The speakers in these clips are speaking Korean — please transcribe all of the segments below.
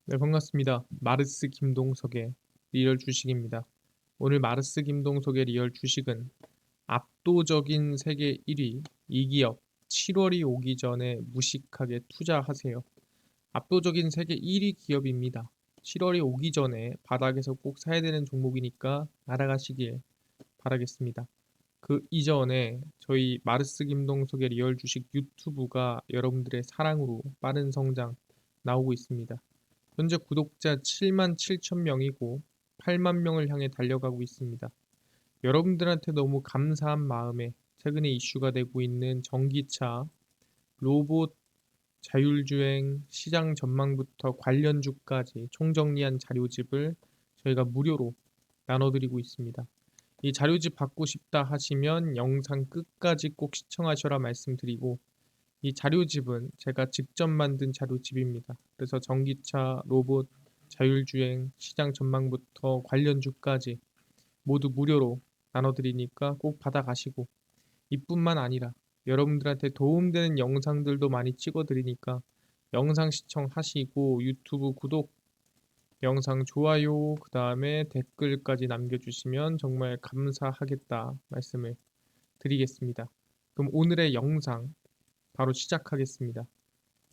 네, 반갑습니다. 마르스 김동석의 리얼 주식입니다. 오늘 마르스 김동석의 리얼 주식은 압도적인 세계 1위 이 기업 7월이 오기 전에 무식하게 투자하세요. 압도적인 세계 1위 기업입니다. 7월이 오기 전에 바닥에서 꼭 사야 되는 종목이니까 알아가시길 바라겠습니다. 그 이전에 저희 마르스 김동석의 리얼 주식 유튜브가 여러분들의 사랑으로 빠른 성장 나오고 있습니다. 현재 구독자 7만 7천 명이고 8만 명을 향해 달려가고 있습니다. 여러분들한테 너무 감사한 마음에 최근에 이슈가 되고 있는 전기차, 로봇, 자율주행, 시장 전망부터 관련주까지 총정리한 자료집을 저희가 무료로 나눠드리고 있습니다. 이 자료집 받고 싶다 하시면 영상 끝까지 꼭 시청하셔라 말씀드리고, 이 자료집은 제가 직접 만든 자료집입니다. 그래서 전기차, 로봇, 자율주행, 시장 전망부터 관련주까지 모두 무료로 나눠드리니까 꼭 받아가시고, 이뿐만 아니라 여러분들한테 도움되는 영상들도 많이 찍어드리니까 영상 시청하시고 유튜브 구독, 영상 좋아요, 그 다음에 댓글까지 남겨주시면 정말 감사하겠다 말씀을 드리겠습니다. 그럼 오늘의 영상 바로 시작하겠습니다.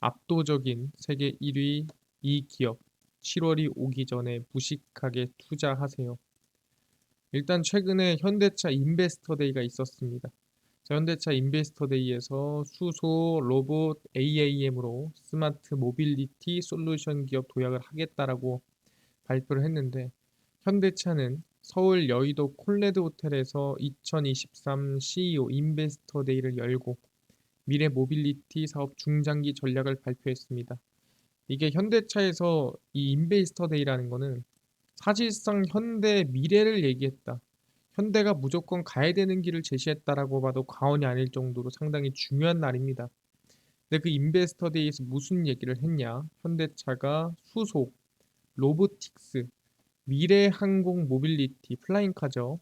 압도적인 세계 1위 이 기업 7월이 오기 전에 무식하게 투자하세요. 일단 최근에 현대차 인베스터 데이가 있었습니다. 현대차 인베스터 데이에서 수소, 로봇, AAM으로 스마트 모빌리티 솔루션 기업 도약을 하겠다라고 발표를 했는데, 현대차는 서울 여의도 콜레드 호텔에서 2023 CEO 인베스터 데이를 열고 미래 모빌리티 사업 중장기 전략을 발표했습니다. 이게 현대차에서 이 인베스터 데이라는 거는 사실상 현대의 미래를 얘기했다. 현대가 무조건 가야 되는 길을 제시했다라고 봐도 과언이 아닐 정도로 상당히 중요한 날입니다. 근데 그 인베스터 데이에서 무슨 얘기를 했냐? 현대차가 수소, 로보틱스, 미래 항공 모빌리티, 플라잉카죠.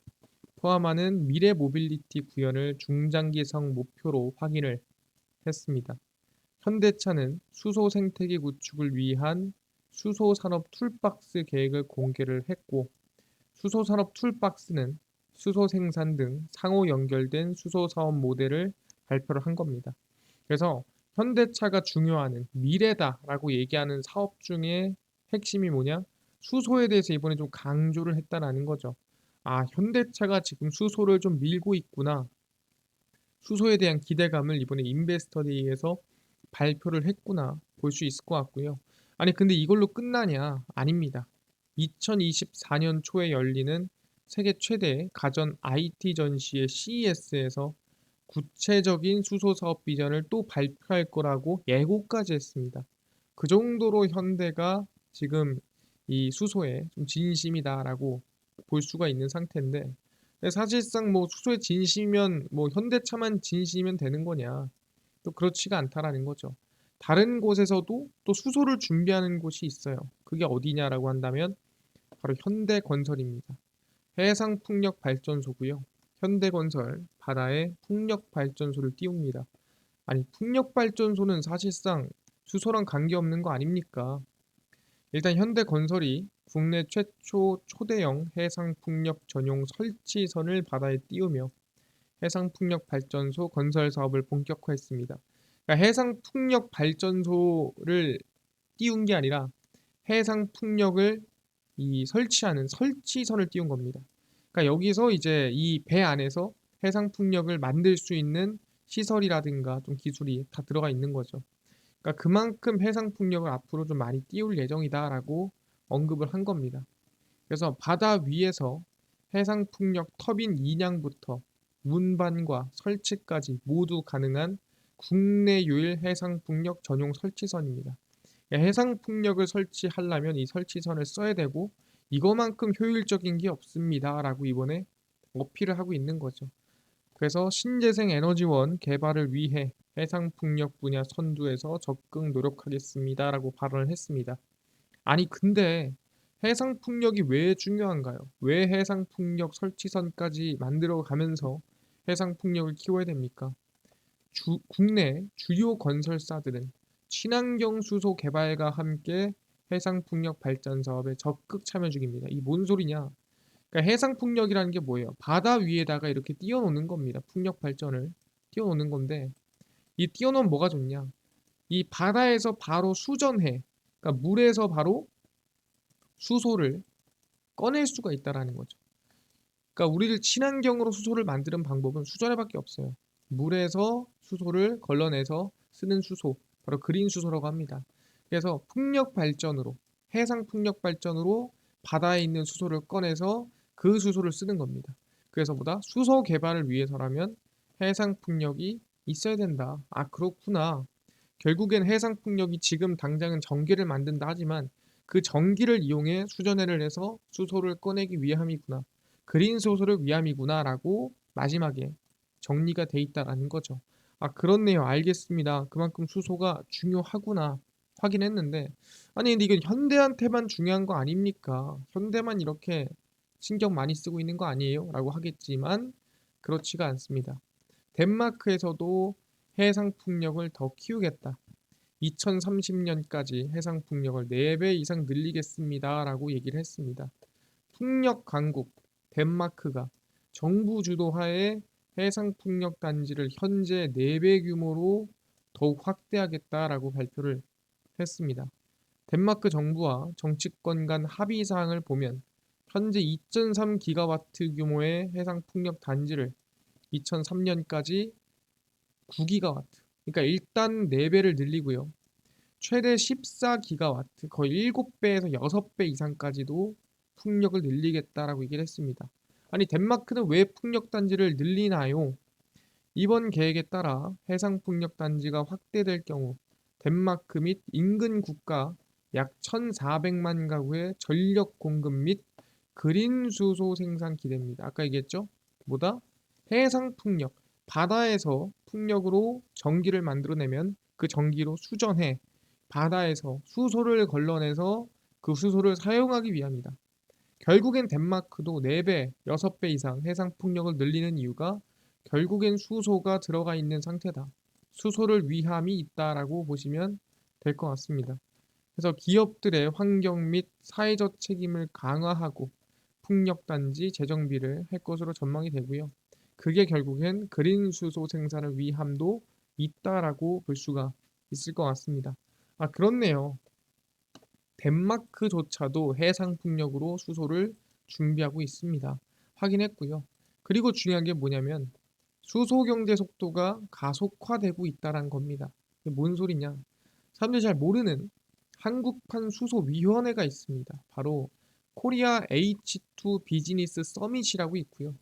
포함하는 미래 모빌리티 구현을 중장기성 목표로 확인을 했습니다. 현대차는 수소 생태계 구축을 위한 수소 산업 툴박스 계획을 공개를 했고, 수소 산업 툴박스는 수소 생산 등 상호 연결된 수소 사업 모델을 발표를 한 겁니다. 그래서 현대차가 중요하는 미래다라고 얘기하는 사업 중에 핵심이 뭐냐? 수소에 대해서 이번에 좀 강조를 했다라는 거죠. 아, 현대차가 지금 수소를 좀 밀고 있구나. 수소에 대한 기대감을 이번에 인베스터데이에서 발표를 했구나 볼 수 있을 것 같고요. 아니 근데 이걸로 끝나냐? 아닙니다. 2024년 초에 열리는 세계 최대 가전 IT 전시의 CES에서 구체적인 수소 사업 비전을 또 발표할 거라고 예고까지 했습니다. 그 정도로 현대가 지금 이 수소에 좀 진심이다라고 볼 수가 있는 상태인데, 사실상 뭐 수소에 진심이면 뭐 현대차만 진심이면 되는 거냐? 또 그렇지가 않다라는 거죠. 다른 곳에서도 또 수소를 준비하는 곳이 있어요. 그게 어디냐라고 한다면 바로 현대건설입니다. 해상 풍력 발전소고요. 현대건설 바다에 풍력 발전소를 띄웁니다. 아니 풍력 발전소는 사실상 수소랑 관계없는 거 아닙니까? 일단 현대건설이 국내 최초 초대형 해상풍력 전용 설치선을 바다에 띄우며 해상풍력 발전소 건설 사업을 본격화했습니다. 그러니까 해상풍력 발전소를 띄운 게 아니라 해상풍력을 이 설치하는 설치선을 띄운 겁니다. 그러니까 여기서 이제 이 배 안에서 해상풍력을 만들 수 있는 시설이라든가 좀 기술이 다 들어가 있는 거죠. 그러니까 그만큼 해상풍력을 앞으로 좀 많이 띄울 예정이다라고 언급을 한 겁니다. 그래서 바다 위에서 해상풍력 터빈 인양부터 운반과 설치까지 모두 가능한 국내 유일 해상풍력 전용 설치선입니다. 해상풍력을 설치하려면 이 설치선을 써야 되고 이거만큼 효율적인 게 없습니다라고 이번에 어필을 하고 있는 거죠. 그래서 신재생 에너지원 개발을 위해 해상풍력 분야 선두에서 적극 노력하겠습니다라고 발언을 했습니다. 아니 근데 해상풍력이 왜 중요한가요? 왜 해상풍력 설치선까지 만들어 가면서 해상풍력을 키워야 됩니까? 국내 주요 건설사들은 친환경 수소 개발과 함께 해상풍력 발전 사업에 적극 참여 중입니다. 이 뭔 소리냐? 그러니까 해상풍력이라는 게 뭐예요? 바다 위에다가 이렇게 띄워놓는 겁니다. 풍력 발전을 띄워놓는 건데 이 띄워놓으면 뭐가 좋냐? 이 바다에서 바로 수전해, 그러니까 물에서 바로 수소를 꺼낼 수가 있다라는 거죠. 그러니까 우리를 친환경으로 수소를 만드는 방법은 수전해밖에 없어요. 물에서 수소를 걸러내서 쓰는 수소, 바로 그린 수소라고 합니다. 그래서 풍력 발전으로, 해상 풍력 발전으로 바다에 있는 수소를 꺼내서 그 수소를 쓰는 겁니다. 그래서 보다 수소 개발을 위해서라면 해상 풍력이 있어야 된다. 아, 그렇구나. 결국엔 해상 풍력이 지금 당장은 전기를 만든다 하지만 그 전기를 이용해 수전해를 해서 수소를 꺼내기 위함이구나. 그린 수소를 위함이구나라고 마지막에 정리가 돼 있다라는 거죠. 아, 그렇네요. 알겠습니다. 그만큼 수소가 중요하구나 확인했는데 아니 근데 이건 현대한테만 중요한 거 아닙니까? 현대만 이렇게 신경 많이 쓰고 있는 거 아니에요? 라고 하겠지만 그렇지가 않습니다. 덴마크에서도 해상 풍력을 더 키우겠다. 2030년까지 해상 풍력을 4배 이상 늘리겠습니다. 라고 얘기를 했습니다. 풍력 강국 덴마크가 정부 주도하에 해상 풍력 단지를 현재 4배 규모로 더욱 확대하겠다라고 발표를 했습니다. 덴마크 정부와 정치권 간 합의 사항을 보면 현재 2.3 기가와트 규모의 해상 풍력 단지를 2003년까지 9기가와트. 그러니까 일단 4배를 늘리고요. 최대 14기가와트, 거의 7배에서 6배 이상까지도 풍력을 늘리겠다라고 얘기를 했습니다. 아니, 덴마크는 왜 풍력 단지를 늘리나요? 이번 계획에 따라 해상 풍력 단지가 확대될 경우 덴마크 및 인근 국가 약 1,400만 가구의 전력 공급 및 그린 수소 생산 기대입니다. 아까 얘기했죠? 뭐다? 해상 풍력, 바다에서 풍력으로 전기를 만들어내면 그 전기로 수전해 바다에서 수소를 걸러내서 그 수소를 사용하기 위함이다. 결국엔 덴마크도 4배, 6배 이상 해상 풍력을 늘리는 이유가 결국엔 수소가 들어가 있는 상태다. 수소를 위함이 있다라고 보시면 될 것 같습니다. 그래서 기업들의 환경 및 사회적 책임을 강화하고 풍력단지 재정비를 할 것으로 전망이 되고요. 그게 결국엔 그린 수소 생산을 위함도 있다라고 볼 수가 있을 것 같습니다. 아, 그렇네요. 덴마크조차도 해상 풍력으로 수소를 준비하고 있습니다. 확인했고요. 그리고 중요한 게 뭐냐면 수소 경제 속도가 가속화되고 있다는 겁니다. 이게 뭔 소리냐? 사람들이 잘 모르는 한국판 수소위원회가 있습니다. 바로 코리아 H2 비즈니스 서밋이라고 있고요.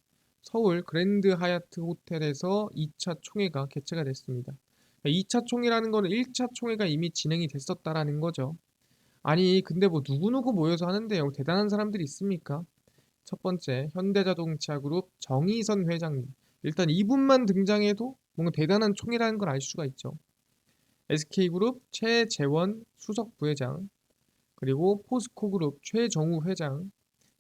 서울 그랜드 하얏트 호텔에서 2차 총회가 개최가 됐습니다. 2차 총회라는 거는 1차 총회가 이미 진행이 됐었다라는 거죠. 아니, 근데 뭐 누구누구 모여서 하는데요. 대단한 사람들이 있습니까? 첫 번째, 현대자동차 그룹 정의선 회장님. 일단 이분만 등장해도 뭔가 대단한 총회라는 걸 알 수가 있죠. SK그룹 최재원 수석 부회장, 그리고 포스코그룹 최정우 회장,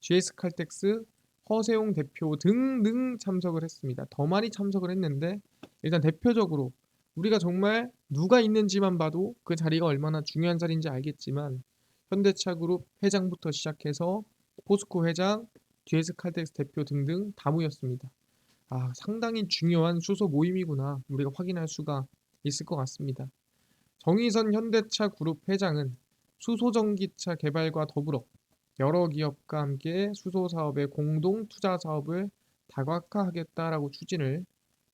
GS칼텍스 허세용 대표 등등 참석을 했습니다. 더 많이 참석을 했는데 일단 대표적으로 우리가 정말 누가 있는지만 봐도 그 자리가 얼마나 중요한 자리인지 알겠지만 현대차그룹 회장부터 시작해서 포스코 회장, GS칼텍스 대표 등등 다 모였습니다. 아, 상당히 중요한 수소 모임이구나 우리가 확인할 수가 있을 것 같습니다. 정의선 현대차 그룹 회장은 수소전기차 개발과 더불어 여러 기업과 함께 수소 사업의 공동 투자 사업을 다각화하겠다라고 추진을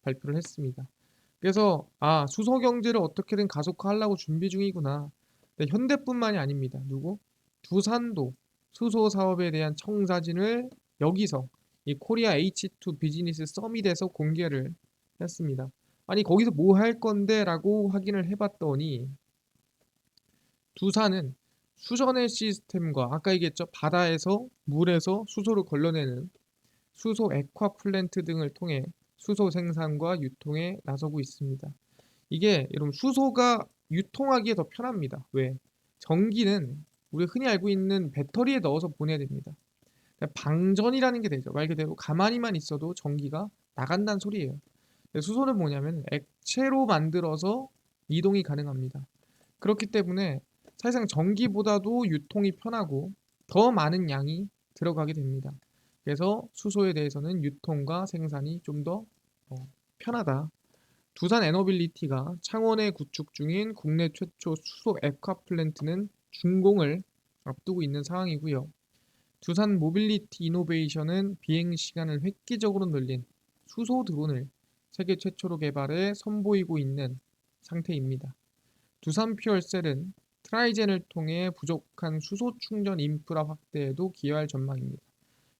발표를 했습니다. 그래서 수소 경제를 어떻게든 가속화하려고 준비 중이구나. 근데 현대뿐만이 아닙니다. 누구? 두산도 수소 사업에 대한 청사진을 여기서 이 코리아 H2 비즈니스 서밋에서 공개를 했습니다. 아니 거기서 뭐 할 건데 라고 확인을 해봤더니 두산은 수전의 시스템과 아까 얘기했죠 바다에서 물에서 수소를 걸러내는 수소 액화 플랜트 등을 통해 수소 생산과 유통에 나서고 있습니다. 이게 여러분 수소가 유통하기에 더 편합니다. 왜? 전기는 우리 흔히 알고 있는 배터리에 넣어서 보내야 됩니다. 그러니까 방전이라는 게 되죠. 말 그대로 가만히만 있어도 전기가 나간다는 소리예요. 수소는 뭐냐면 액체로 만들어서 이동이 가능합니다. 그렇기 때문에 사실상 전기보다도 유통이 편하고 더 많은 양이 들어가게 됩니다. 그래서 수소에 대해서는 유통과 생산이 좀 더 편하다. 두산 에너빌리티가 창원에 구축 중인 국내 최초 수소 액화 플랜트는 준공을 앞두고 있는 상황이고요. 두산 모빌리티 이노베이션은 비행 시간을 획기적으로 늘린 수소 드론을 세계 최초로 개발해 선보이고 있는 상태입니다. 두산 퓨얼셀은 트라이젠을 통해 부족한 수소 충전 인프라 확대에도 기여할 전망입니다.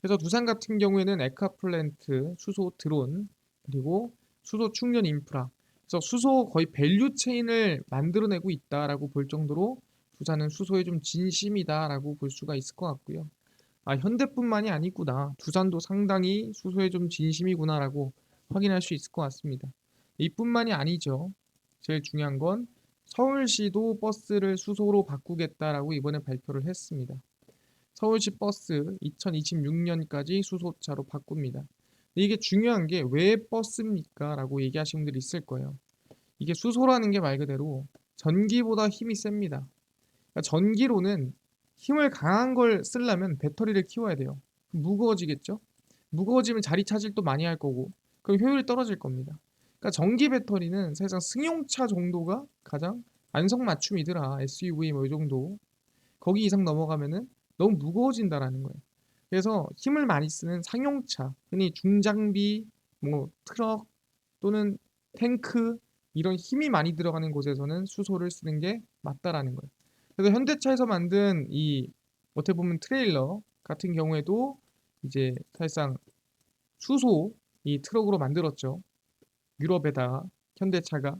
그래서 두산 같은 경우에는 에카플랜트, 수소 드론, 그리고 수소 충전 인프라, 그래서 수소 거의 밸류 체인을 만들어내고 있다라고 볼 정도로 두산은 수소에 좀 진심이다라고 볼 수가 있을 것 같고요. 아, 현대뿐만이 아니구나. 두산도 상당히 수소에 좀 진심이구나라고 확인할 수 있을 것 같습니다. 이뿐만이 아니죠. 제일 중요한 건 서울시도 버스를 수소로 바꾸겠다라고 이번에 발표를 했습니다. 서울시 버스 2026년까지 수소차로 바꿉니다. 이게 중요한 게 왜 버스입니까? 라고 얘기하시는 분들이 있을 거예요. 이게 수소라는 게 말 그대로 전기보다 힘이 셉니다. 그러니까 전기로는 힘을 강한 걸 쓰려면 배터리를 키워야 돼요. 무거워지겠죠? 무거워지면 자리 차질도 많이 할 거고, 그럼 효율이 떨어질 겁니다. 그러니까 전기 배터리는 사실상 승용차 정도가 가장 안성맞춤이더라. SUV 뭐 이 정도. 거기 이상 넘어가면은 너무 무거워진다라는 거예요. 그래서 힘을 많이 쓰는 상용차, 흔히 중장비, 뭐 트럭 또는 탱크 이런 힘이 많이 들어가는 곳에서는 수소를 쓰는 게 맞다라는 거예요. 그래서 현대차에서 만든 이 어떻게 보면 트레일러 같은 경우에도 이제 사실상 수소 이 트럭으로 만들었죠. 유럽에다가 현대차가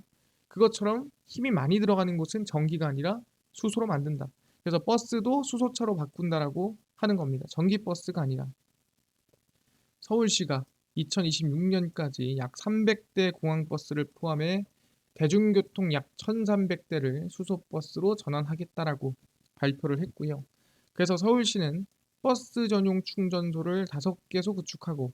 그것처럼 힘이 많이 들어가는 곳은 전기가 아니라 수소로 만든다. 그래서 버스도 수소차로 바꾼다라고 하는 겁니다. 전기 버스가 아니라. 서울시가 2026년까지 약 300대 공항버스를 포함해 대중교통 약 1,300대를 수소버스로 전환하겠다라고 발표를 했고요. 그래서 서울시는 버스 전용 충전소를 5개소 구축하고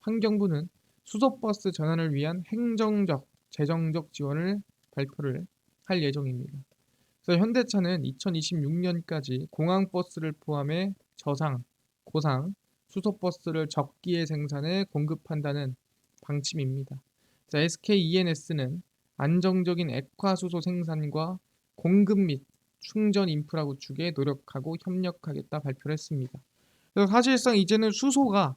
환경부는 수소버스 전환을 위한 행정적, 재정적 지원을 발표를 할 예정입니다. 그래서 현대차는 2026년까지 공항버스를 포함해 저상, 고상, 수소버스를 적기에 생산해 공급한다는 방침입니다. SK E&S는 안정적인 액화수소 생산과 공급 및 충전 인프라 구축에 노력하고 협력하겠다 발표를 했습니다. 그래서 사실상 이제는 수소가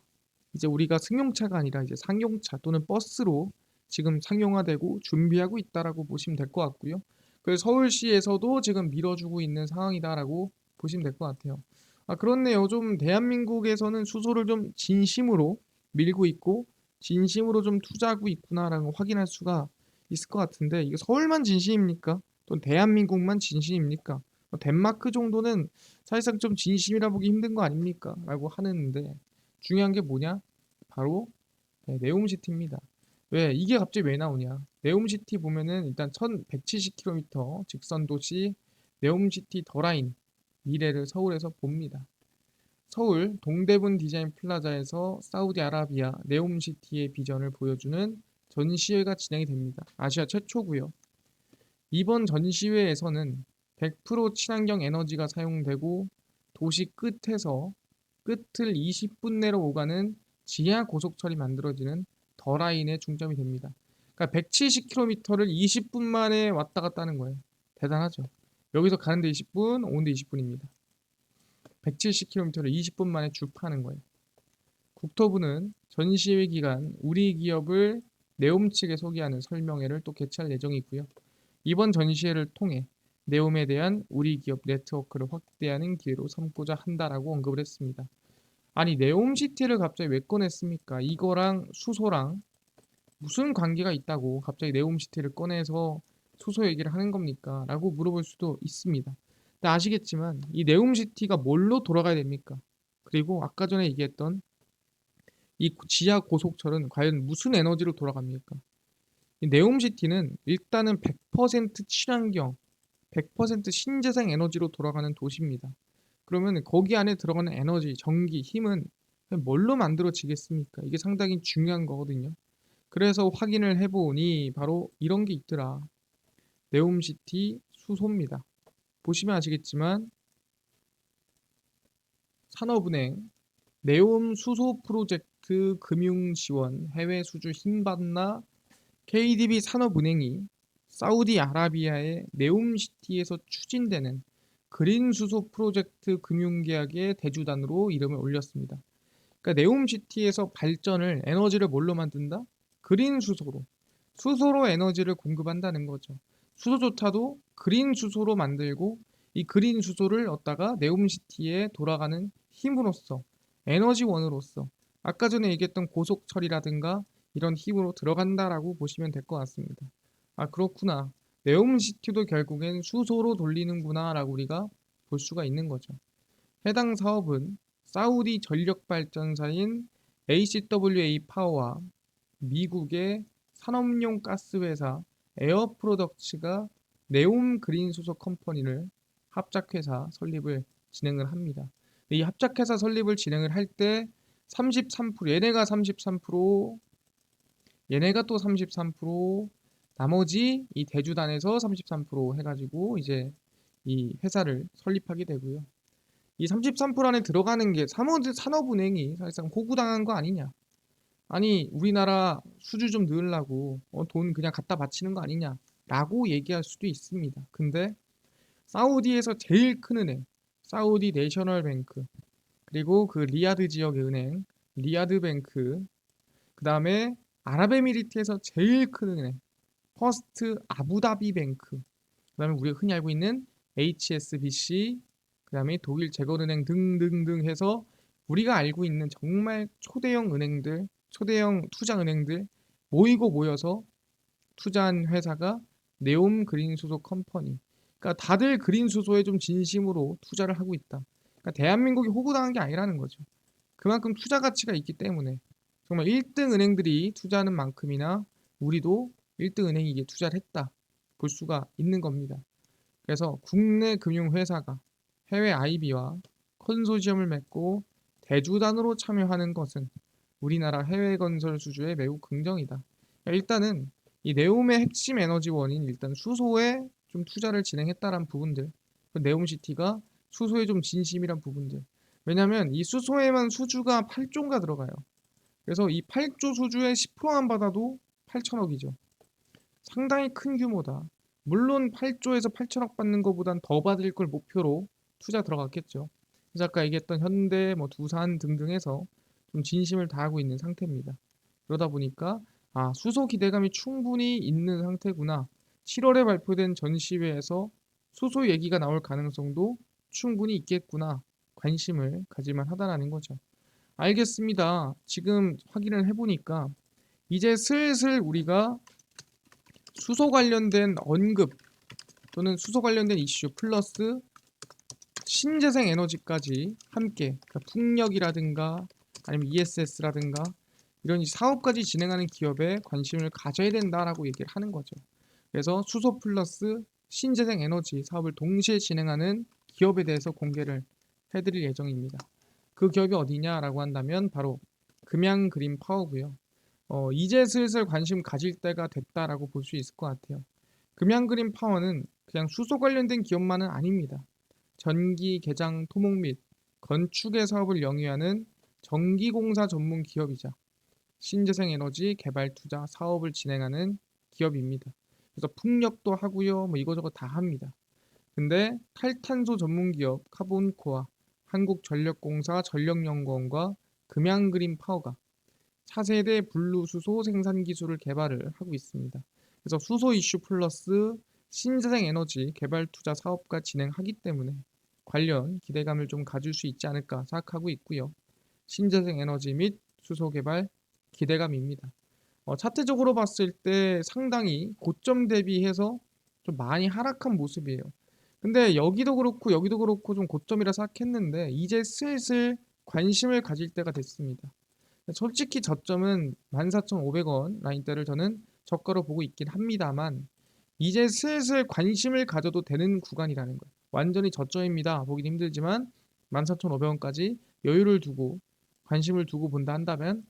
이제 우리가 승용차가 아니라 이제 상용차 또는 버스로 지금 상용화되고 준비하고 있다라고 보시면 될 것 같고요. 그래서 서울시에서도 지금 밀어주고 있는 상황이다라고 보시면 될 것 같아요. 아, 그렇네요. 좀 대한민국에서는 수소를 좀 진심으로 밀고 있고 진심으로 좀 투자하고 있구나라는 걸 확인할 수가 있을 것 같은데 이게 서울만 진심입니까? 또 대한민국만 진심입니까? 덴마크 정도는 사실상 좀 진심이라 보기 힘든 거 아닙니까? 라고 하는데 중요한 게 뭐냐? 바로 네옴시티입니다. 왜 이게 갑자기 왜 나오냐? 네옴시티 보면은 일단 1170km 직선 도시 네옴시티 더라인 미래를 서울에서 봅니다. 서울 동대문 디자인 플라자에서 사우디아라비아 네옴시티의 비전을 보여주는 전시회가 진행이 됩니다. 아시아 최초고요. 이번 전시회에서는 100% 친환경 에너지가 사용되고 도시 끝을 20분 내로 오가는 지하 고속철이 만들어지는 더 라인에 중점이 됩니다. 그러니까 170km를 20분 만에 왔다 갔다 하는 거예요. 대단하죠. 여기서 가는데 20분, 오는데 20분입니다. 170km를 20분 만에 주파하는 거예요. 국토부는 전시회 기간 우리 기업을 네옴 측에 소개하는 설명회를 또 개최할 예정이고요. 이번 전시회를 통해 네옴에 대한 우리 기업 네트워크를 확대하는 기회로 삼고자 한다라고 언급을 했습니다. 아니 네옴시티를 갑자기 왜 꺼냈습니까? 이거랑 수소랑 무슨 관계가 있다고 갑자기 네옴시티를 꺼내서 수소 얘기를 하는 겁니까? 라고 물어볼 수도 있습니다. 근데 아시겠지만 이 네옴시티가 뭘로 돌아가야 됩니까? 그리고 아까 전에 얘기했던 이 지하 고속철은 과연 무슨 에너지로 돌아갑니까? 이 네옴시티는 일단은 100% 친환경, 100% 신재생 에너지로 돌아가는 도시입니다. 그러면 거기 안에 들어가는 에너지, 전기, 힘은 뭘로 만들어지겠습니까? 이게 상당히 중요한 거거든요. 그래서 확인을 해보니 바로 이런 게 있더라. 네옴시티 수소입니다. 보시면 아시겠지만 산업은행, 네옴 수소 프로젝트 금융 지원 해외 수주 힘받나 KDB 산업은행이 사우디아라비아의 네옴시티에서 추진되는 그린 수소 프로젝트 금융계약의 대주단으로 이름을 올렸습니다. 그러니까 네옴시티에서 발전을 에너지를 뭘로 만든다? 그린 수소로. 수소로 에너지를 공급한다는 거죠. 수소조차도 그린 수소로 만들고 이 그린 수소를 얻다가 네옴시티에 돌아가는 힘으로써 에너지원으로서 아까 전에 얘기했던 고속 처리라든가 이런 힘으로 들어간다라고 보시면 될 것 같습니다. 아, 그렇구나. 네옴시티도 결국엔 수소로 돌리는구나라고 우리가 볼 수가 있는 거죠. 해당 사업은 사우디 전력발전사인 ACWA 파워와 미국의 산업용 가스 회사 에어 프로덕츠가 네옴 그린 수소 컴퍼니를 합작회사 설립을 진행을 합니다. 이 합작회사 설립을 진행을 할 때 33%, 얘네가 33%, 얘네가 또 33%, 나머지 이 대주단에서 33% 해가지고 이제 이 회사를 설립하게 되고요. 이 33% 안에 들어가는 게 산업은행이 사실상 호구당한 거 아니냐. 아니 우리나라 수주 좀 넣으려고 돈 그냥 갖다 바치는 거 아니냐라고 얘기할 수도 있습니다. 근데 사우디에서 제일 큰 은행, 사우디 내셔널 뱅크, 그리고 그 리야드 지역의 은행, 리야드 뱅크, 그 다음에 아랍에미리트에서 제일 큰 은행, 퍼스트 아부다비 뱅크, 그 다음에 우리가 흔히 알고 있는 HSBC, 그 다음에 독일 재건은행 등등등 해서 우리가 알고 있는 정말 초대형 은행들, 초대형 투자 은행들 모이고 모여서 투자한 회사가 네옴 그린 수소 컴퍼니. 그러니까 다들 그린 수소에 좀 진심으로 투자를 하고 있다. 그러니까 대한민국이 호구당한 게 아니라는 거죠. 그만큼 투자 가치가 있기 때문에 정말 1등 은행들이 투자하는 만큼이나 우리도 1등 은행이 투자를 했다. 볼 수가 있는 겁니다. 그래서 국내 금융회사가 해외 IB와 컨소시엄을 맺고 대주단으로 참여하는 것은 우리나라 해외 건설 수주에 매우 긍정이다. 일단은 이 네옴의 핵심 에너지원인 일단 수소에 좀 투자를 진행했다는 부분들, 그 네옴시티가 수소에 좀 진심이란 부분들. 왜냐하면 이 수소에만 수주가 8조가 들어가요. 그래서 이 8조 수주의 10%만 받아도 8천억이죠. 상당히 큰 규모다. 물론 8조에서 8천억 받는 것보단 더 받을 걸 목표로 투자 들어갔겠죠. 그래서 아까 얘기했던 현대, 뭐 두산 등등 해서 좀 진심을 다하고 있는 상태입니다. 그러다 보니까 아, 수소 기대감이 충분히 있는 상태구나. 7월에 발표된 전시회에서 수소 얘기가 나올 가능성도 충분히 있겠구나. 관심을 가질만 하다라는 거죠. 알겠습니다. 지금 확인을 해보니까 이제 슬슬 우리가 수소 관련된 언급 또는 수소 관련된 이슈 플러스 신재생 에너지까지 함께 그러니까 풍력이라든가 아니면 ESS라든가 이런 사업까지 진행하는 기업에 관심을 가져야 된다라고 얘기를 하는 거죠. 그래서 수소 플러스 신재생 에너지 사업을 동시에 진행하는 기업에 대해서 공개를 해드릴 예정입니다. 그 기업이 어디냐라고 한다면 바로 금양 그린 파워고요. 이제 슬슬 관심 가질 때가 됐다라고 볼 수 있을 것 같아요. 금양 그린 파워는 그냥 수소 관련된 기업만은 아닙니다. 전기, 개장, 토목 및 건축의 사업을 영위하는 전기공사 전문 기업이자 신재생 에너지 개발 투자 사업을 진행하는 기업입니다. 그래서 풍력도 하고요, 뭐 이거저거 다 합니다. 근데 탈탄소 전문 기업 카본코아, 한국전력공사 전력연구원과 금양그린 파워가 차세대 분루수소 생산 기술을 개발을 하고 있습니다. 그래서 수소 이슈 플러스 신재생 에너지 개발 투자 사업과 진행하기 때문에 관련 기대감을 좀 가질 수 있지 않을까 생각하고 있고요. 신재생 에너지 및 수소 개발 기대감입니다. 차트적으로 봤을 때 상당히 고점 대비해서 좀 많이 하락한 모습이에요. 근데 여기도 그렇고 좀 고점이라 생각했는데 이제 슬슬 관심을 가질 때가 됐습니다. 솔직히 저점은 14,500원 라인대를 저는 저가로 보고 있긴 합니다만 이제 슬슬 관심을 가져도 되는 구간이라는 거예요. 완전히 저점입니다. 보긴 힘들지만 14,500원까지 여유를 두고 관심을 두고 본다 한다면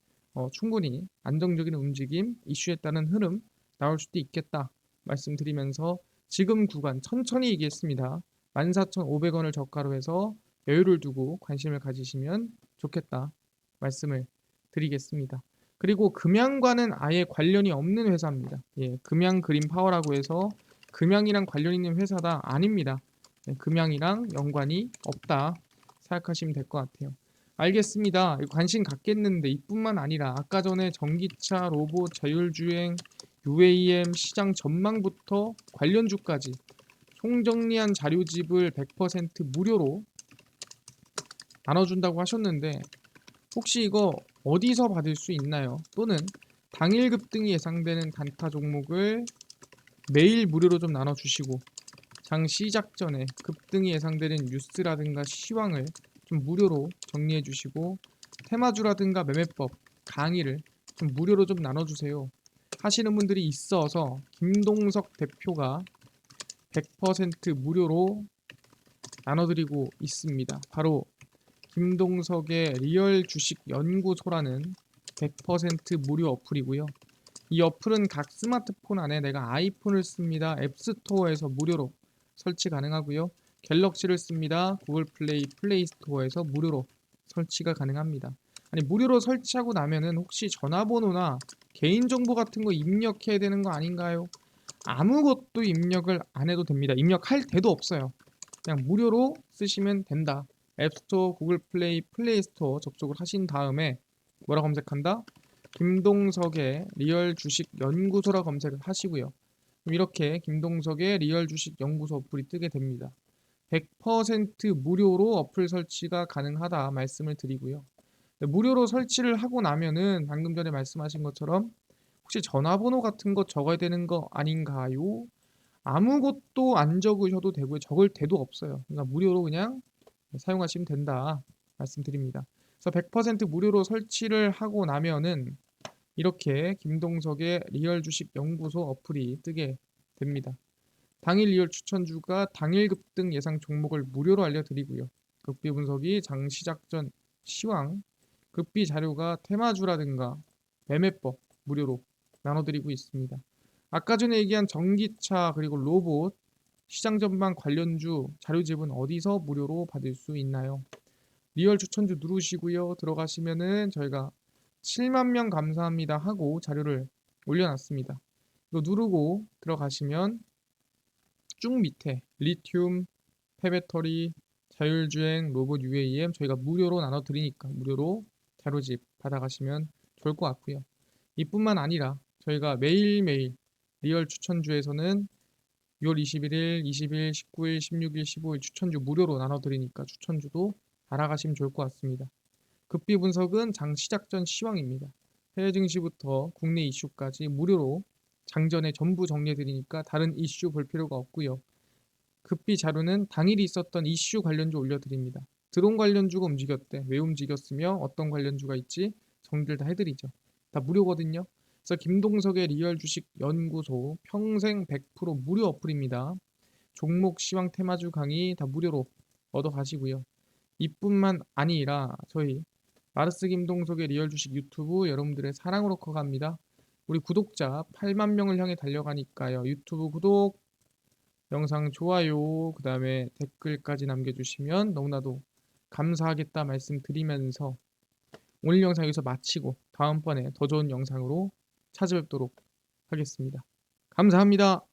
충분히 안정적인 움직임, 이슈에 따른 흐름 나올 수도 있겠다 말씀드리면서 지금 구간 천천히 얘기했습니다. 14,500원을 저가로 해서 여유를 두고 관심을 가지시면 좋겠다 말씀을 드리겠습니다. 그리고 금양과는 아예 관련이 없는 회사입니다. 예, 금양 그린 파워라고 해서 금양이랑 관련 있는 회사다 아닙니다. 예, 금양이랑 연관이 없다 생각하시면 될 것 같아요. 알겠습니다. 관심 갖겠는데 이뿐만 아니라 아까 전에 전기차, 로봇, 자율주행, UAM 시장 전망부터 관련주까지 총정리한 자료집을 100% 무료로 나눠준다고 하셨는데 혹시 이거 어디서 받을 수 있나요? 또는 당일 급등이 예상되는 단타 종목을 매일 무료로 좀 나눠주시고 장 시작 전에 급등이 예상되는 뉴스라든가 시황을 좀 무료로 정리해 주시고 테마주라든가 매매법 강의를 좀 무료로 좀 나눠주세요 하시는 분들이 있어서 김동석 대표가 100% 무료로 나눠드리고 있습니다. 바로 김동석의 리얼 주식 연구소라는 100% 무료 어플이고요. 이 어플은 각 스마트폰 안에 내가 아이폰을 씁니다. 앱스토어에서 무료로 설치 가능하고요. 갤럭시를 씁니다. 구글 플레이, 플레이 스토어에서 무료로 설치가 가능합니다. 아니 무료로 설치하고 나면은 혹시 전화번호나 개인정보 같은 거 입력해야 되는 거 아닌가요? 아무것도 입력을 안 해도 됩니다. 입력할 데도 없어요. 그냥 무료로 쓰시면 된다. 앱스토어, 구글 플레이, 플레이 스토어 접속을 하신 다음에 뭐라 검색한다? 김동석의 리얼 주식 연구소라 검색을 하시고요. 이렇게 김동석의 리얼 주식 연구소 어플이 뜨게 됩니다. 100% 무료로 어플 설치가 가능하다 말씀을 드리고요. 무료로 설치를 하고 나면은 방금 전에 말씀하신 것처럼 혹시 전화번호 같은 거 적어야 되는 거 아닌가요? 아무것도 안 적으셔도 되고요. 적을 데도 없어요. 그러니까 무료로 그냥 사용하시면 된다 말씀드립니다. 그래서 100% 무료로 설치를 하고 나면은 이렇게 김동석의 리얼 주식 연구소 어플이 뜨게 됩니다. 당일 리얼 추천주가 당일 급등 예상 종목을 무료로 알려드리고요. 급비 분석이 장 시작 전 시황, 급비 자료가 테마주라든가 매매법 무료로 나눠드리고 있습니다. 아까 전에 얘기한 전기차 그리고 로봇 시장 전망 관련주 자료집은 어디서 무료로 받을 수 있나요? 리얼 추천주 누르시고요. 들어가시면은 저희가 7만 명 감사합니다 하고 자료를 올려놨습니다. 이거 누르고 들어가시면 쭉 밑에 리튬, 폐배터리, 자율주행, 로봇 UAM 저희가 무료로 나눠드리니까 무료로 자료집 받아가시면 좋을 것 같고요. 이뿐만 아니라 저희가 매일매일 리얼 추천주에서는 6월 21일, 20일, 19일, 16일, 15일 추천주 무료로 나눠드리니까 추천주도 알아가시면 좋을 것 같습니다. 급비 분석은 장 시작 전 시황입니다. 해외 증시부터 국내 이슈까지 무료로 장전에 전부 정리해드리니까 다른 이슈 볼 필요가 없고요. 급비 자료는 당일이 있었던 이슈 관련주 올려드립니다. 드론 관련주가 움직였대. 왜 움직였으며 어떤 관련주가 있지? 정리를 다 해드리죠. 다 무료거든요. 그래서 김동석의 리얼 주식 연구소 평생 100% 무료 어플입니다. 종목 시황 테마주 강의 다 무료로 얻어 가시고요. 이뿐만 아니라 저희 마르스 김동석의 리얼 주식 유튜브 여러분들의 사랑으로 커갑니다. 우리 구독자 8만 명을 향해 달려가니까요. 유튜브 구독, 영상 좋아요, 그 다음에 댓글까지 남겨주시면 너무나도 감사하겠다 말씀드리면서 오늘 영상 여기서 마치고 다음번에 더 좋은 영상으로 찾아뵙도록 하겠습니다. 감사합니다.